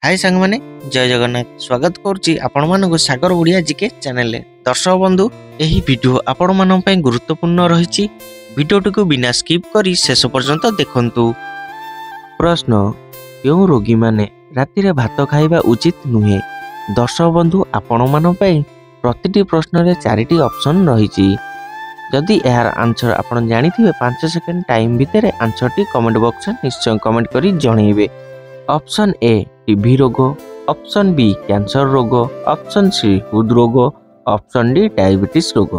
हाय सांग माने जय जगन्नाथ स्वागत करुच्ची आपण मानक सागर ओडिया जीके चैनल दर्शक बंधु यही वीडियो आपण मान पई गुरुत्वपूर्ण रही वीडियोटी को बिना स्किप करी शेष पर्यंत देखंतु। प्रश्न क्यों रोगी माने राति रे भात खाइबा उचित नुहे। दर्शक बंधु आपण मान पई प्रतिटी प्रश्न रे चारिटी ऑप्शन रही। जदि यार आंसर आपण जानिथिबे 5 सेकंड टाइम भितर आंसर टी कमेंट बॉक्स में निश्चय कमेंट करी जणैबे। ऑप्शन ए टीबी रोग, ऑप्शन बी कैंसर रोग, ऑप्शन सी हृदरोग, ऑप्शन डी डायबिटीज रोग।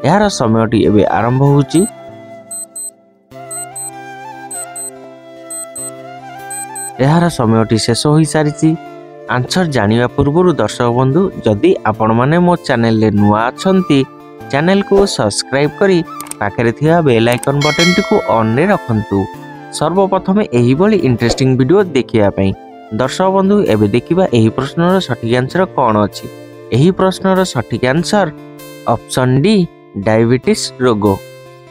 यार समयटी एबे आरंभ होउची। यार समयटी शेष हो सारी। आंसर जानिबा पूर्व दर्शक बंधु जदि आपण माने मो चैनल ले नुआ अछंती चैनल को सब्सक्राइब करी पाखरे थिया बेल आइकन बटन टी को ऑन रे रखंतु सर्वप्रथम एही भली इंटरेस्टिंग वीडियो देखिया पई। दर्शक बंधु एबे देखिबा एही प्रश्नर सठिक आंसर कोन अछि। एही प्रश्नर सठिक आंसर ऑप्शन डी डायबिटीज रोग।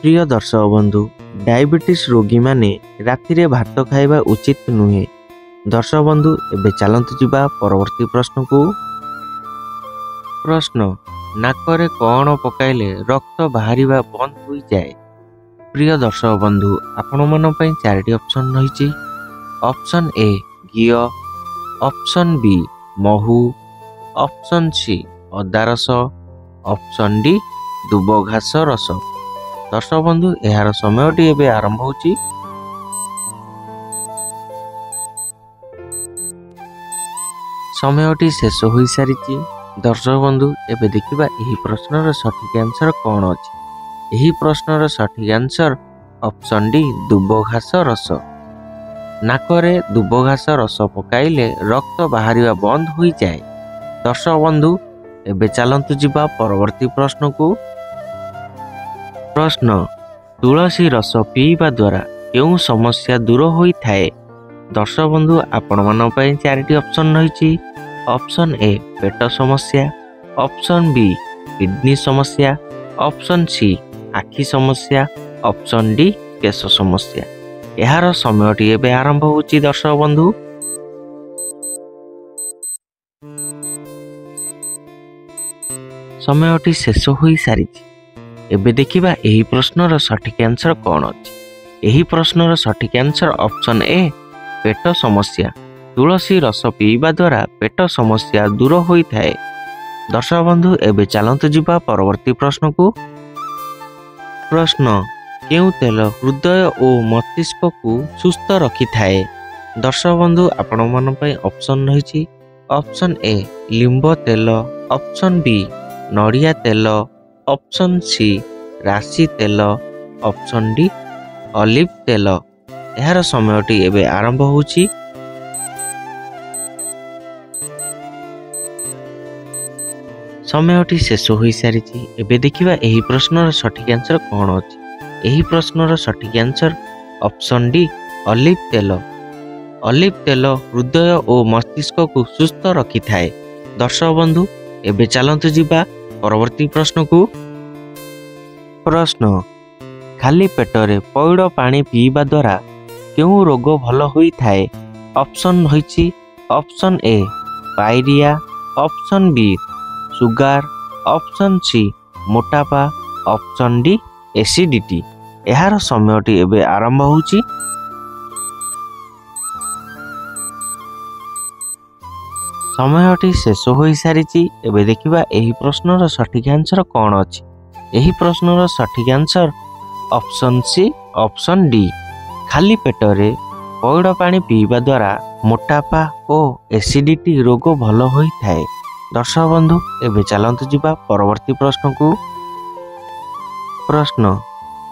प्रिय दर्शक बंधु डायबिटीज रोगी माने राति रे भात खाइबा उचित नुहे। दर्शक बंधु एबे चलंतु जिबा परवर्ती प्रश्न को। प्रश्न नाकरे कौन पकाइले रक्त बाहरिबा बंद होई जाए। प्रिय दर्शक बंधु आपण मन पई चारिटी ऑप्शन रही। ऑप्शन ए घी, ऑप्शन बी महू, ऑप्शन सी अदा रस, ऑप्शन डी दुब घास रस। दर्शक बंधु यार समयटी एबे आरंभ होची। समयटी शेष हो सारी। दर्शक बंधु एबे देखिबा एही प्रश्नर सठिक आंसर कोन अछि। एही प्रश्नर सठिक आंसर ऑप्शन डी दुब घास रस। नाकरे दुब घास रस पकाइले रक्त बाहरिबा बंद होई जाए। दर्शक बंधु एबे चलंतु जिबा परवर्ती प्रश्न को। प्रश्न तुलसी रस पीवा द्वारा केउ समस्या दूर होई थाए। दर्शक बंधु आपण मन पई चारिटी ऑप्शन रही। ऑप्शन ए पेट समस्या, ऑप्शन बी किडनी समस्या, ऑप्शन सी आखि समस्या, ऑप्शन डी केश समस्या। यार समयटी एबे आरंभ होची। दर्शक बंधु समयटी शेष हो सारी। एबे देखिबा एही प्रश्नर सठिक आंसर कोन अछि। एही प्रश्नर सठिक आंसर ऑप्शन ए पेट समस्या। तुलसी रस पीवा द्वारा पेट समस्या दूर होई थाए। दर्शक बंधु एबे चलंतु जिबा परवर्ती प्रश्न को। प्रश्न केउ तेल हृदय और मस्तिष्क को सुस्थ रखी थाए। दर्शक बंधु आपण मन पई ऑप्शन रही। ऑप्शन ए लिंब तेल, ऑप्शन बी नड़िया तेल, ऑप्शन सी राशि तेल, ऑप्शन डी ऑलिव तेल। यार समयटी एबे आरंभ होची। समयटी शेष हो सारी। एबे देखिबा एही प्रश्नर सठिक आंसर कोन अछि। एही प्रश्नर सठिक आंसर ऑप्शन डी ऑलिव तेल। ऑलिव तेल हृदय और मस्तिष्क को सुस्थ रखी थाए। दर्शक बंधु एबे चलंतु जिबा परवर्ती प्रश्न को। प्रश्न खाली पेटरे पौड़ पानी पीवा द्वारा केउ रोग भल होई थाए। ऑप्शन रही। Option A pyorrhoea, option B sugar, option C मोटापा, ऑप्शन डी एसिडिटी। यार समयटी एबे आरंभ होची। समयटी शेष हो सारी। एबे देखिबा एही प्रश्नर सठिक आंसर कोन अछि। एही प्रश्नर सठिक answer option C option D खाली पेटरे पौड़ पानी पीवा द्वारा मोटापा और एसिडिटी रोग भल होई थाए। दर्शक बंधु एबे चलंतु जिबा परवर्ती प्रश्न को। प्रश्न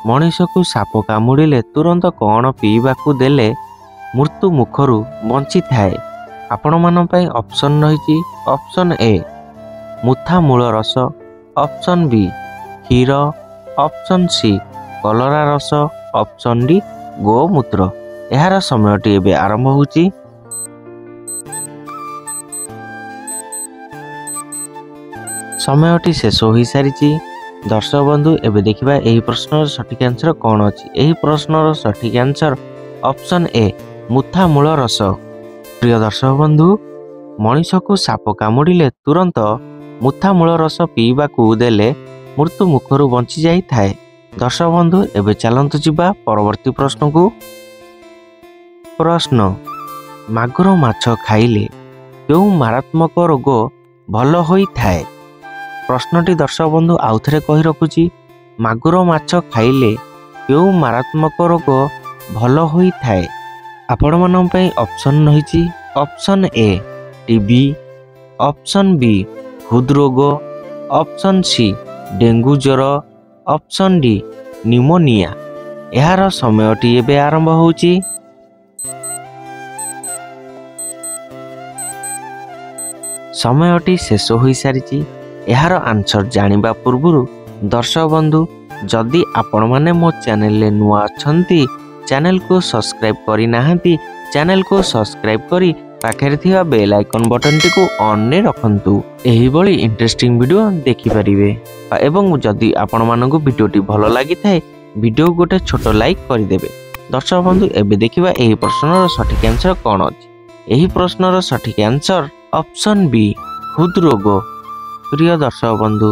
मनीष को साप कामुड़िले तुरंत कौन पीवा को देले मृत्यु मुखरु बंची थाए। आपण मन पई ऑप्शन रही। ऑप्शन ए मुथा मूल रस, ऑप्शन बी क्षीर, ऑप्शन सी कलरा रस, ऑप्शन डी गोमूत्र। यार समयटी एबे आरंभ होची। समयटी शेष हो सारी। दर्शक बंधु एबे देखिबा एही प्रश्नर सठिक आंसर कोन अछि। एही प्रश्नर सठिक आंसर ऑप्शन ए मुथा मूल रस। प्रिय दर्शक बंधु ମଣିଷକୁ ସାପ କାମୁଡ଼ିଲେ ତୁରନ୍ତ ମୁଥାମୂଳ ରସ ପିଇବାକୁ ଦେଲେ ମୃତ୍ୟୁ ମୁଖରୁ ବଞ୍ଚି ଯାଇଥାଏ। ଦର୍ଶକ ବନ୍ଧୁ ଏବେ ଚାଲନ୍ତୁ ଯିବା ପରବର୍ତ୍ତୀ ପ୍ରଶ୍ନକୁ। ପ୍ରଶ୍ନ, ମାଗୁର ମାଛ ଖାଇଲେ କେଉଁ ମାରାତ୍ମକ ରୋଗ ଭଲ ହୋଇଥାଏ? ପ୍ରଶ୍ନଟି ଦର୍ଶକ ବନ୍ଧୁ ଆଉଥରେ କହି ରଖୁଛି, ମାଗୁର ମାଛ ଖାଇଲେ କେଉଁ ମାରାତ୍ମକ ରୋଗ ଭଲ ହୋଇଥାଏ? ଆପଣମାନଙ୍କ ପାଇଁ ଅପସନ୍ ରହିଛି। Option A TB, option B ହୃଦରୋଗ, ଅପସନ୍ ସି ଡେଙ୍ଗୁ ଜ୍ୱର, ଅପସନ୍ ଡି ନିମୋନିଆ। ଏହାର ସମୟଟି ଏବେ ଆରମ୍ଭ ହେଉଛି। ସମୟଟି ଶେଷ ହୋଇସାରିଛି। ଏହାର ଆନ୍ସର ଜାଣିବା ପୂର୍ବରୁ ଦର୍ଶକ ବନ୍ଧୁ, ଯଦି ଆପଣମାନେ ମୋ ଚ୍ୟାନେଲରେ ନୂଆ ଅଛନ୍ତି, ଚ୍ୟାନେଲକୁ ସବସ୍କ୍ରାଇବ୍ କରିନାହାନ୍ତି, ଚ୍ୟାନେଲକୁ ସବସ୍କ୍ରାଇବ୍ କରି ପାଖରେ ଥିବା ବେଲ୍ ଆଇକନ୍ ବଟନଟିକୁ ଅନ୍ରେ ରଖନ୍ତୁ। ଏହିଭଳି ଇଣ୍ଟରେଷ୍ଟିଂ ଭିଡ଼ିଓ ଦେଖିପାରିବେ। ଏବଂ ଯଦି ଆପଣମାନଙ୍କୁ ଭିଡ଼ିଓଟି ଭଲ ଲାଗିଥାଏ, ଭିଡ଼ିଓକୁ ଗୋଟେ ଛୋଟ ଲାଇକ୍ କରିଦେବେ। ଦର୍ଶକ ବନ୍ଧୁ ଏବେ ଦେଖିବା ଏହି ପ୍ରଶ୍ନର ସଠିକ୍ ଆନ୍ସର କ'ଣ ଅଛି। ଏହି ପ୍ରଶ୍ନର ସଠିକ୍ ଆନ୍ସର ଅପସନ୍ ବି ହୃଦରୋଗ। ପ୍ରିୟ ଦର୍ଶକ ବନ୍ଧୁ,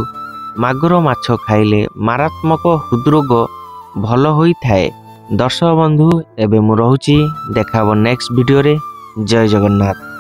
ମାଗୁର ମାଛ ଖାଇଲେ ମାରାତ୍ମକ ହୃଦରୋଗ ଭଲ ହୋଇଥାଏ। ଦର୍ଶକ ବନ୍ଧୁ ଏବେ ମୁଁ ରହୁଛି, ଦେଖା ହେବ ନେକ୍ସଟ ଭିଡ଼ିଓରେ। ଜୟ ଜଗନ୍ନାଥ।